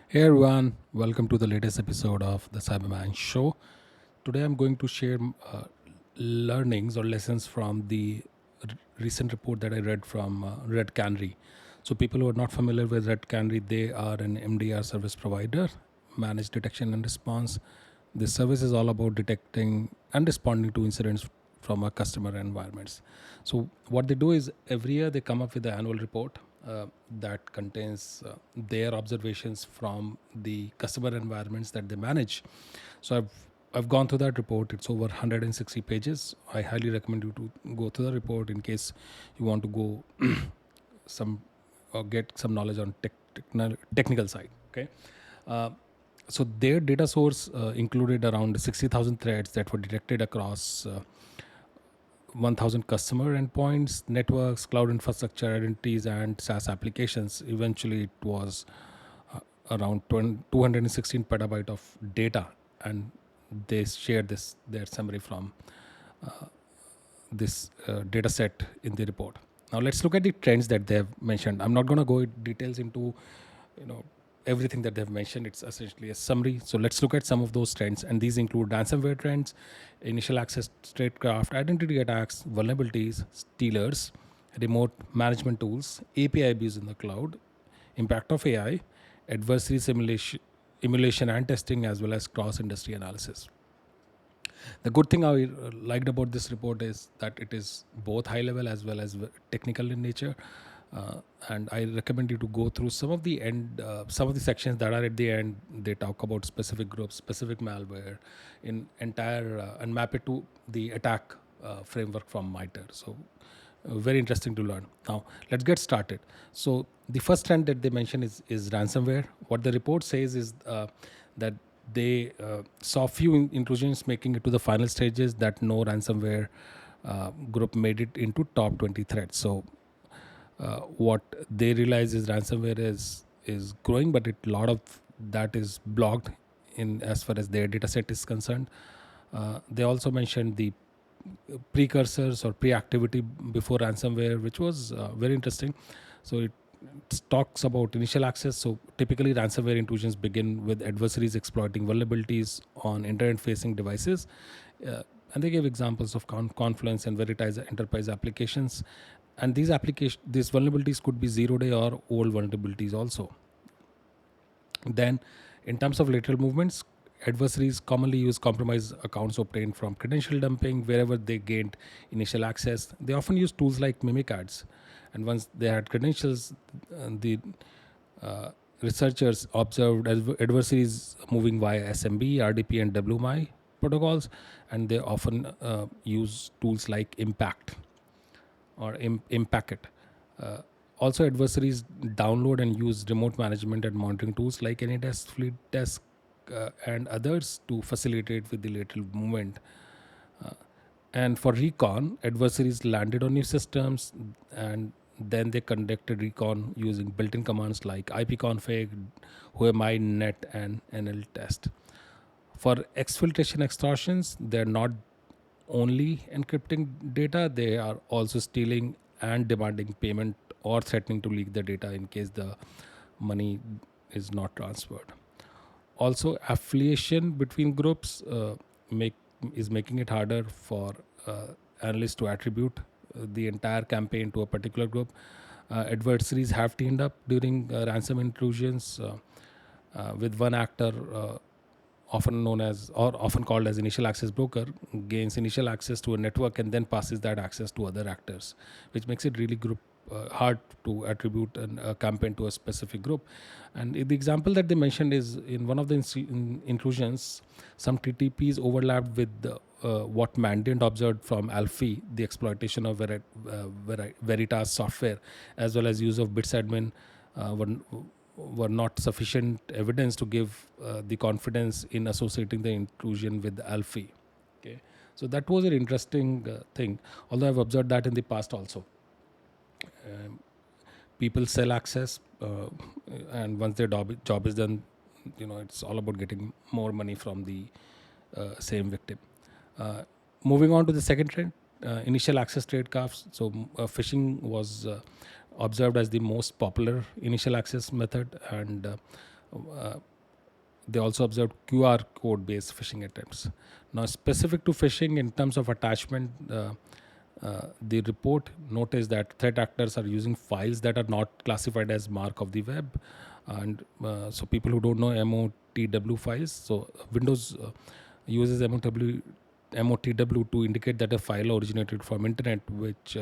Hey everyone, welcome to the latest episode of the Cyberman Show. Today I'm going to share learnings or lessons from the recent report that I read from Red Canary. So, people who are not familiar with Red Canary, they are an MDR service provider, managed detection and response. This service is all about detecting and responding to incidents from our customer environments. So, what they do is every year they come up with an annual report that contains their observations from the customer environments that they manage. So, I've gone through that report. It's over 160 pages. I highly recommend you to go through the report in case you want to go some or get some knowledge on technical side. Okay. Uh, so their data source included around 60,000 threads that were detected across 1,000 customer endpoints, networks, cloud infrastructure, identities, and SaaS applications. Eventually, it was around 216 petabyte of data, and they shared this their summary from this data set in the report. Now let's look at the trends that they have mentioned. I'm not going to go in details into you know everything that they've mentioned. It's essentially a summary. So let's look at some of those trends, and these include ransomware trends, initial access, tradecraft, identity attacks, vulnerabilities, stealers, remote management tools, API abuse in the cloud, impact of AI, adversary simulation, emulation and testing, as well as cross industry analysis. The good thing I liked about this report is that it is both high level as well as technical in nature. And I recommend you to go through some of the sections that are at the end. They talk about specific groups, specific malware, in entire and map it to the attack framework from MITRE. So very interesting to learn. Now let's get started. So the first trend that they mention is ransomware. What the report says is that they saw few intrusions making it to the final stages, that no ransomware group made it into top 20 threats. So what they realize is ransomware is growing, but a lot of that is blocked in as far as their data set is concerned. They also mentioned the precursors or pre-activity before ransomware, which was very interesting. So it talks about initial access. So typically ransomware intrusions begin with adversaries exploiting vulnerabilities on internet-facing devices, and they gave examples of Confluence and Veritas enterprise applications. And these vulnerabilities could be zero-day or old vulnerabilities also. Then, in terms of lateral movements, adversaries commonly use compromised accounts obtained from credential dumping wherever they gained initial access. They often use tools like mimic ads, and once they had credentials, the researchers observed adversaries moving via SMB, RDP, and WMI protocols, and they often use tools like Impact or Impacket. Uh, Also, adversaries download and use remote management and monitoring tools like AnyDesk, FleetDesk, and others to facilitate with the lateral movement. Uh, and for recon, adversaries landed on new systems, and then they conducted recon using built-in commands like ipconfig, whoami net, and nltest. For exfiltration extortions, they're not only encrypting data, they are also stealing and demanding payment or threatening to leak the data in case the money is not transferred. Also, affiliation between groups make is making it harder for analysts to attribute the entire campaign to a particular group. Adversaries have teamed up during ransom intrusions with one actor, often known as or often called as initial access broker, gains initial access to a network and then passes that access to other actors, which makes it really group hard to attribute a campaign to a specific group. And the example that they mentioned is in one of the intrusions, some TTPs overlapped with what Mandiant observed from Alfie, the exploitation of Veritas software, as well as use of bitsadmin were not sufficient evidence to give the confidence in associating the intrusion with Alfie. Okay, so that was an interesting thing. Although I've observed that in the past also. Um, People sell access, and once their job is done, it's all about getting more money from the same victim. Uh, Moving on to the second trend, initial access trade crafts. So phishing was observed as the most popular initial access method, and Uh, they also observed QR code based phishing attempts. Now, specific to phishing in terms of attachment, the report noticed that threat actors are using files that are not classified as mark of the web. And so, people who don't know MOTW files, so Windows uses MOTW to indicate that a file originated from internet, which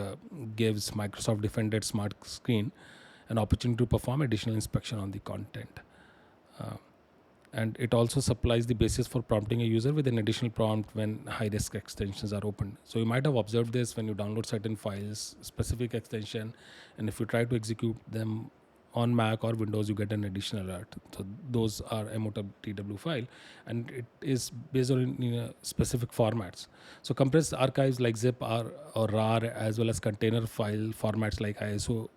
gives Microsoft Defender Smart Screen an opportunity to perform additional inspection on the content. Uh, and it also supplies the basis for prompting a user with an additional prompt when high risk extensions are opened. So you might have observed this when you download certain files, specific extension, and if you try to execute them on Mac or Windows, you get an additional alert. So those are MOTW file, and it is based on specific formats. So compressed archives like zip or RAR, as well as container file formats like ISO,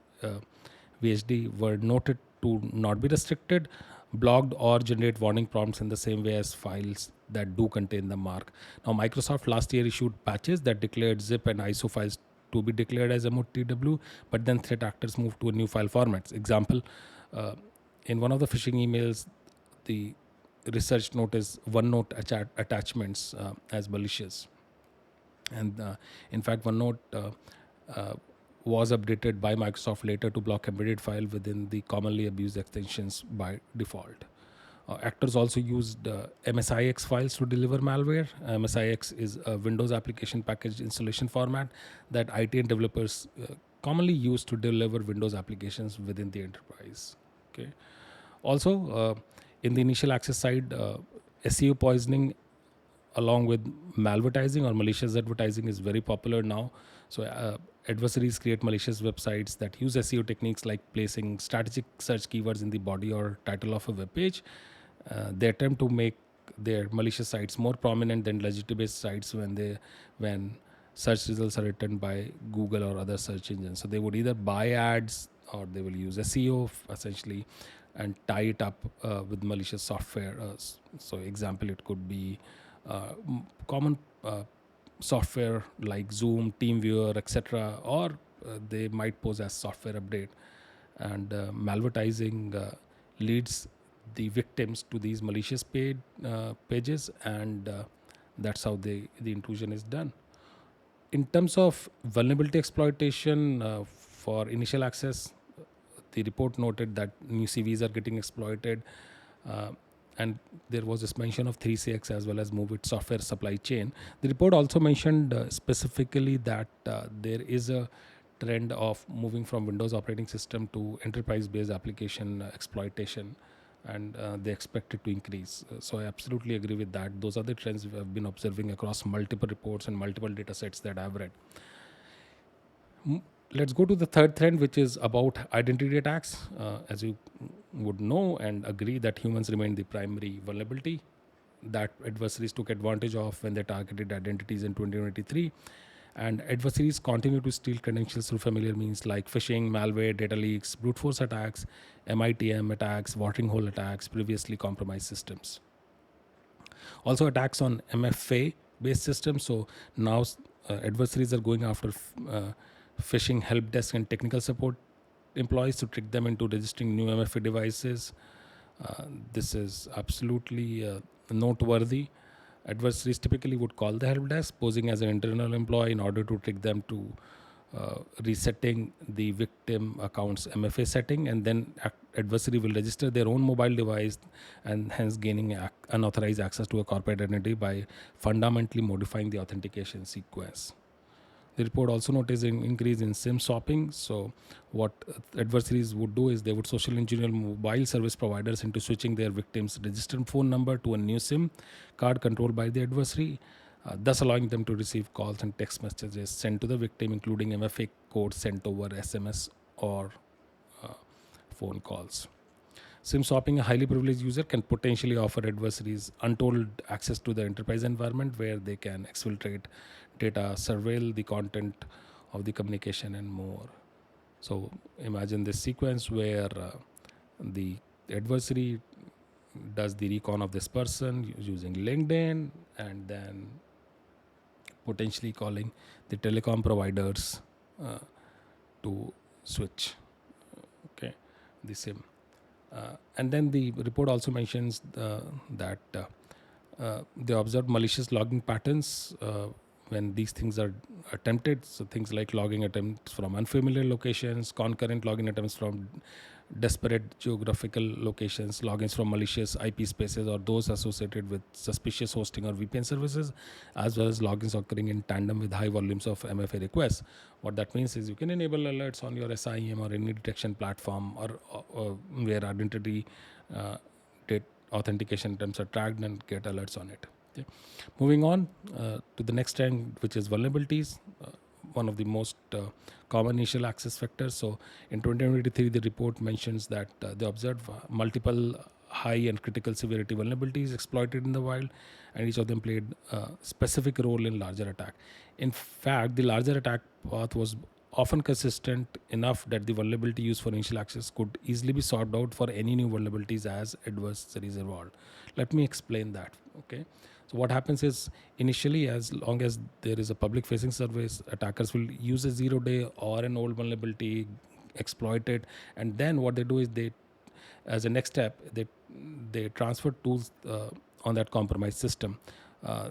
VHD, were noted to not be restricted, blocked, or generate warning prompts in the same way as files that do contain the mark. Now, Microsoft last year issued patches that declared zip and ISO files to be declared as MOTW, but then threat actors moved to a new file formats. Example, uh, in one of the phishing emails, the research noticed OneNote attachments as malicious. And in fact, OneNote uh, was updated by Microsoft later to block embedded file within the commonly abused extensions by default. Actors also used MSIX files to deliver malware. MSIX is a Windows application package installation format that IT and developers commonly use to deliver Windows applications within the enterprise. Okay. Also, in the initial access side, SEO poisoning along with malvertising or malicious advertising is very popular now. So adversaries create malicious websites that use SEO techniques like placing strategic search keywords in the body or title of a web page. They attempt to make their malicious sites more prominent than legitimate sites when search results are written by Google or other search engines. So they would either buy ads or they will use SEO essentially and tie it up with malicious software. So example, it could be common software like Zoom, TeamViewer, etc., or they might pose as software update. And malvertising leads the victims to these malicious pages, and that's how the intrusion is done. In terms of vulnerability exploitation for initial access, the report noted that new CVs are getting exploited, uh, and there was this mention of 3CX as well as Move It software supply chain. The report also mentioned specifically that there is a trend of moving from Windows operating system to enterprise-based application exploitation, and they expect it to increase. So I absolutely agree with that. Those are the trends we have been observing across multiple reports and multiple data sets that I've read. Let's go to the third trend, which is about identity attacks. As you would know and agree, that humans remain the primary vulnerability that adversaries took advantage of when they targeted identities in 2023. And adversaries continue to steal credentials through familiar means like phishing, malware, data leaks, brute force attacks, MITM attacks, watering hole attacks, previously compromised systems. Also, attacks on MFA based systems. So now adversaries are going after phishing help desk and technical support employees to trick them into registering new MFA devices. This is absolutely noteworthy. Adversaries typically would call the help desk, posing as an internal employee in order to trick them to resetting the victim account's MFA setting, and then adversary will register their own mobile device and hence gaining unauthorized access to a corporate identity by fundamentally modifying the authentication sequence. The report also noticed an increase in SIM swapping. So, what adversaries would do is they would social engineer mobile service providers into switching their victims' registered phone number to a new SIM card controlled by the adversary, thus allowing them to receive calls and text messages sent to the victim, including MFA codes sent over SMS or uh, phone calls. SIM swapping, a highly privileged user can potentially offer adversaries untold access to the enterprise environment where they can exfiltrate data, surveil the content of the communication, and more. So imagine this sequence where the adversary does the recon of this person using LinkedIn and then potentially calling the telecom providers to switch, okay, the SIM. And then the report also mentions that they observed malicious logging patterns when these things are attempted. So things like logging attempts from unfamiliar locations, concurrent login attempts from desperate geographical locations, logins from malicious IP spaces or those associated with suspicious hosting or VPN services, as well as logins occurring in tandem with high volumes of MFA requests. What that means is you can enable alerts on your SIEM or any detection platform or where identity uh, data authentication attempts are tracked and get alerts on it. Okay. Moving on to the next trend, which is vulnerabilities, one of the most common initial access factors. So in 2023, the report mentions that they observed multiple high and critical severity vulnerabilities exploited in the wild, and each of them played a specific role in larger attack. In fact, the larger attack path was often consistent enough that the vulnerability used for initial access could easily be sorted out for any new vulnerabilities as adversaries evolved. Let me explain that. Okay. So what happens is initially, as long as there is a public facing service, attackers will use a 0 day or an old vulnerability, exploit it, and then what they do is they, as a next step, they transfer tools on that compromised system.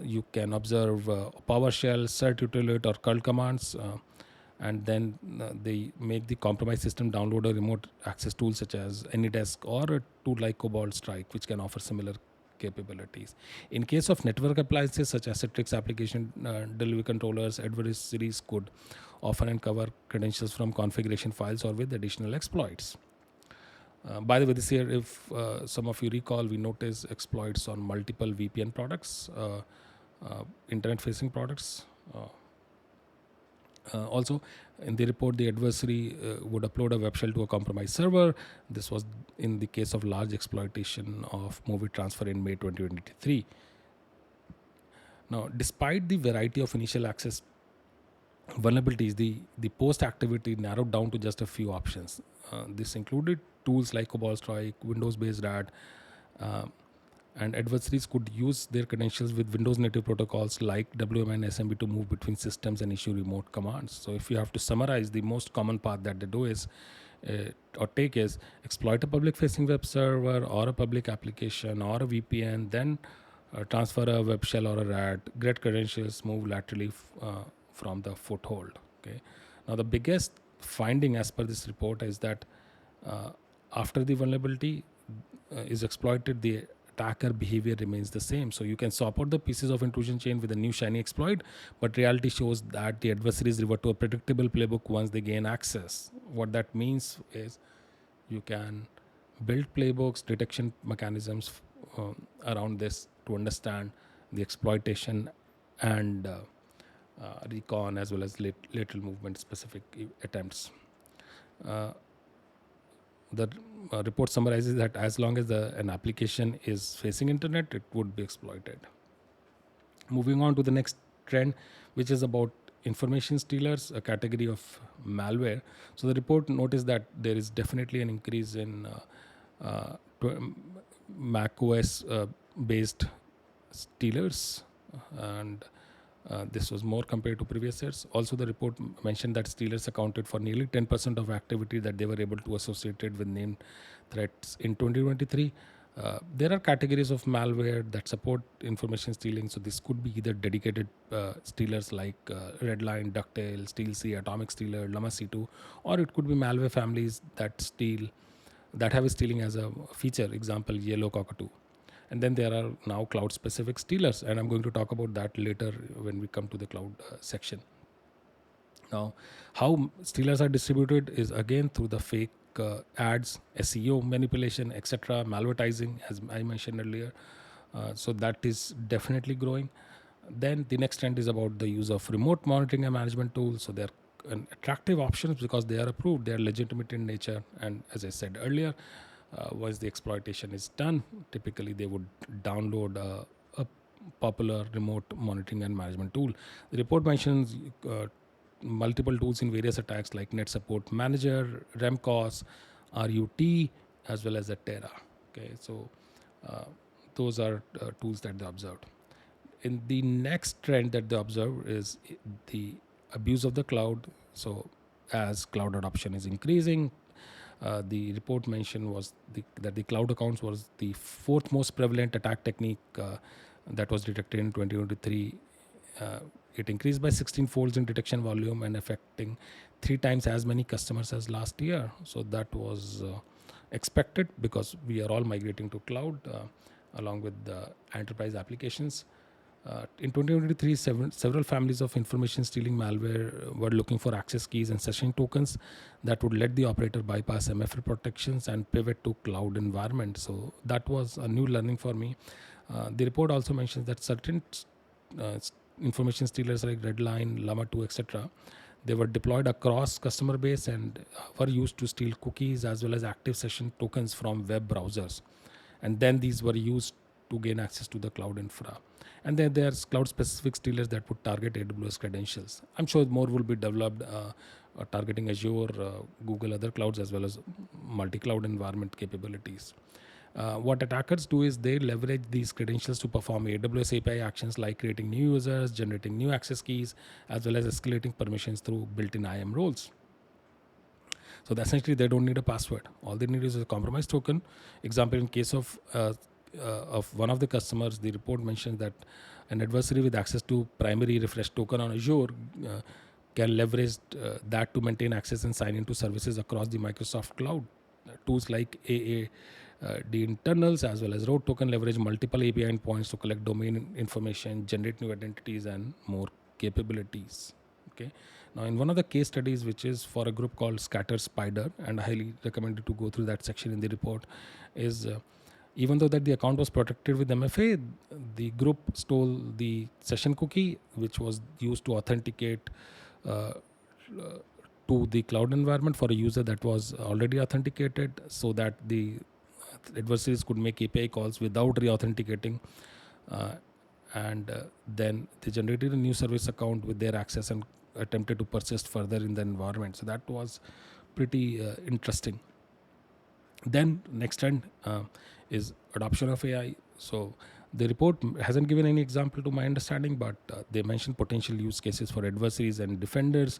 You can observe PowerShell, certutilate, or curl commands. And then they make the compromised system download a remote access tool such as AnyDesk or a tool like Cobalt Strike, which can offer similar capabilities. In case of network appliances such as Citrix application delivery controllers, adversaries could often uncover credentials from configuration files or with additional exploits. By the way, this year, if some of you recall, we noticed exploits on multiple VPN products, internet-facing products. Also, in the report, the adversary would upload a web shell to a compromised server. This was in the case of large exploitation of movie transfer in May 2023. Now, despite the variety of initial access vulnerabilities, the post activity narrowed down to just a few options. This included tools like Cobalt Strike, Windows-based RAD, uh, and adversaries could use their credentials with Windows native protocols like WM and SMB to move between systems and issue remote commands. So if you have to summarize, the most common path that they do is or take is exploit a public facing web server or a public application or a VPN, then transfer a web shell or a RAD, get credentials, move laterally from the foothold. Okay. Now the biggest finding as per this report is that after the vulnerability is exploited, the attacker behavior remains the same. So you can swap out the pieces of intrusion chain with a new shiny exploit, but reality shows that the adversaries revert to a predictable playbook once they gain access. What that means is you can build playbooks, detection mechanisms around this to understand the exploitation and recon as well as lateral movement specific attempts. The report summarizes that as long as an application is facing internet, it would be exploited. Moving on to the next trend, which is about information stealers, a category of malware. So the report noticed that there is definitely an increase in Mac OS based stealers, and this was more compared to previous years. Also, the report mentioned that stealers accounted for nearly 10% of activity that they were able to associate with named threats in 2023. There are categories of malware that support information stealing. So this could be either dedicated stealers like Redline, Ducktail, StealC, Atomic Stealer, Llama C2, or it could be malware families that have stealing as a feature. Example, Yellow Cockatoo. And then there are now cloud specific stealers, and I'm going to talk about that later when we come to the cloud section. Now, how stealers are distributed is again through the fake ads, SEO manipulation, etc., malvertising, as I mentioned earlier. So that is definitely growing. Then the next trend is about the use of remote monitoring and management tools. So they're attractive options because they are approved, they are legitimate in nature, and as I said earlier, once the exploitation is done, typically they would download a popular remote monitoring and management tool. The report mentions multiple tools in various attacks like Net Support Manager, REMCOS, RUT, as well as the Terra. Okay, so those are tools that they observed. In the next trend that they observe is the abuse of the cloud. So as cloud adoption is increasing, The report mentioned was that the cloud accounts was the fourth most prevalent attack technique that was detected in 2023. uh, it increased by 16 folds in detection volume and affecting 3 times as many customers as last year. So that was expected because we are all migrating to cloud along with the enterprise applications. In 2023, several families of information stealing malware were looking for access keys and session tokens that would let the operator bypass MFA protections and pivot to cloud environment. So that was a new learning for me. The report also mentions that certain uh, information stealers like Redline, Llama 2, etc., they were deployed across customer base and were used to steal cookies as well as active session tokens from web browsers. And then these were used to gain access to the cloud infra. And then there's cloud specific stealers that would target AWS credentials. I'm sure more will be developed targeting Azure, Google, other clouds, as well as multi-cloud environment capabilities. What attackers do is they leverage these credentials to perform AWS API actions like creating new users, generating new access keys, as well as escalating permissions through built-in IAM roles. So essentially, they don't need a password. All they need is a compromised token. Example, in case of one of the customers, the report mentions that an adversary with access to primary refresh token on Azure can leverage that to maintain access and sign into services across the Microsoft cloud. Tools like AAD internals as well as road token leverage multiple API endpoints to collect domain information, generate new identities, and more capabilities. Okay. Now, in one of the case studies, which is for a group called Scatter Spider, and I highly recommend you to go through that section in the report, is even though that the account was protected with MFA, the group stole the session cookie, which was used to authenticate uh, to the cloud environment for a user that was already authenticated, so that the adversaries could make API calls without re-authenticating. Uh, and then they generated a new service account with their access and attempted to persist further in the environment. So that was pretty interesting. Then next trend is adoption of AI. So the report hasn't given any example to my understanding, but they mention potential use cases for adversaries and defenders.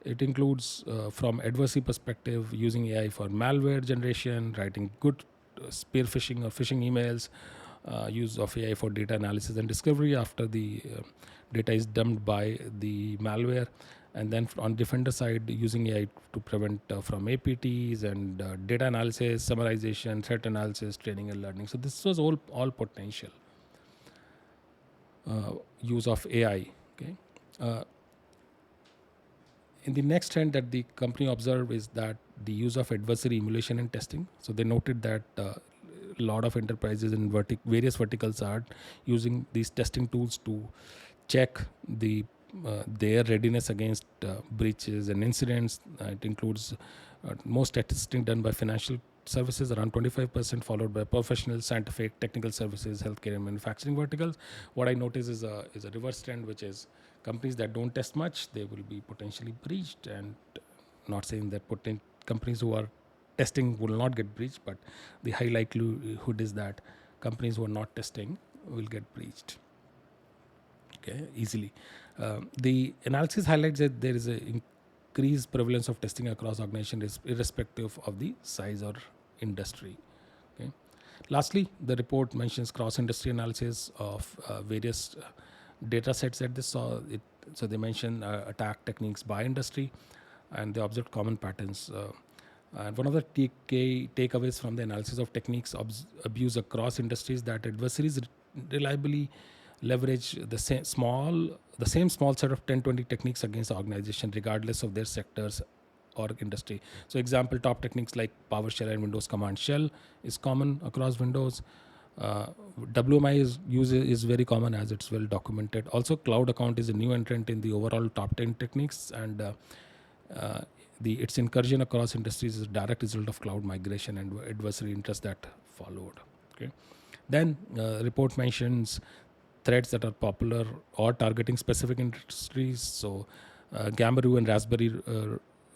It includes from adversary perspective using AI for malware generation, writing good spear phishing or phishing emails, use of AI for data analysis and discovery after the data is dumped by the malware, and then on defender side using AI to prevent from APTs and data analysis, summarization, threat analysis, training and learning. So this was all potential use of AI. Okay. Uh, in the next trend that the company observed is that the use of adversary emulation and testing. So they noted that a lot of enterprises in various verticals are using these testing tools to check their readiness against breaches and incidents. It includes most testing done by financial services, around 25%, followed by professional, scientific, technical services, healthcare, and manufacturing verticals. What I notice is a reverse trend, which is companies that don't test much, they will be potentially breached. And not saying that companies who are testing will not get breached, but the high likelihood is that companies who are not testing will get breached. Okay, easily. The analysis highlights that there is an increased prevalence of testing across organizations, irrespective of the size or industry. Okay. Lastly, the report mentions cross-industry analysis of various data sets that they saw. So they mention attack techniques by industry, and they observed common patterns. And one of the takeaways from the analysis of techniques abuse across industries that adversaries reliably leverage the same small set of 10-20 techniques against the organization, regardless of their sectors or industry. So example, top techniques like PowerShell and Windows Command Shell is common across Windows. WMI is very common, as it's well documented. Also, cloud account is a new entrant in the overall top 10 techniques, and its incursion across industries is a direct result of cloud migration and adversary interest that followed. Okay. Then report mentions threats that are popular or targeting specific industries. So Gambaroo and Raspberry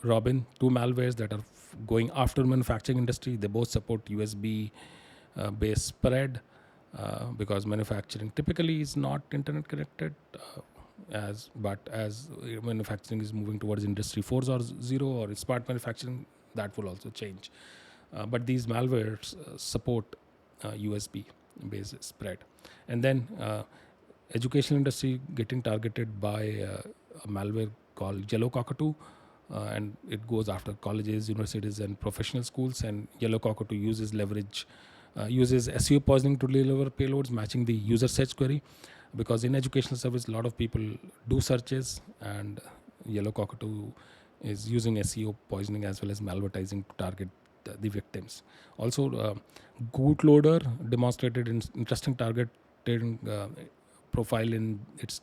Robin, two malwares that are going after manufacturing industry. They both support USB based spread because manufacturing typically is not internet connected. But as manufacturing is moving towards industry 4.0 or smart manufacturing, that will also change. But these malwares support USB based spread. And then educational industry getting targeted by a malware called Yellow Cockatoo, and it goes after colleges, universities, and professional schools. And Yellow Cockatoo uses SEO poisoning to deliver payloads matching the user search query, because in educational service a lot of people do searches, and Yellow Cockatoo is using SEO poisoning as well as malvertising to target the victims. Also, Bootloader demonstrated interesting targeting profile in its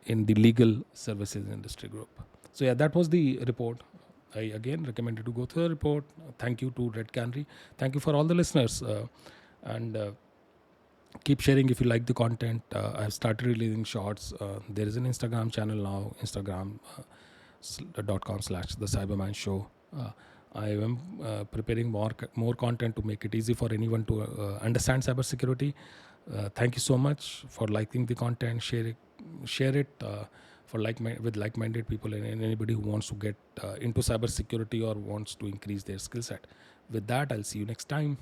in the legal services industry group. So yeah, that was the report. I again recommend you to go through the report. Thank you to Red Canary. Thank you for all the listeners, and keep sharing if you like the content. I've started releasing shorts. There is an Instagram channel now, instagram.com/the Cyberman Show. I am preparing more content to make it easy for anyone to understand cybersecurity. Thank you so much for liking the content. Share it for with like-minded people, and anybody who wants to get into cybersecurity or wants to increase their skill set. With that, I'll see you next time.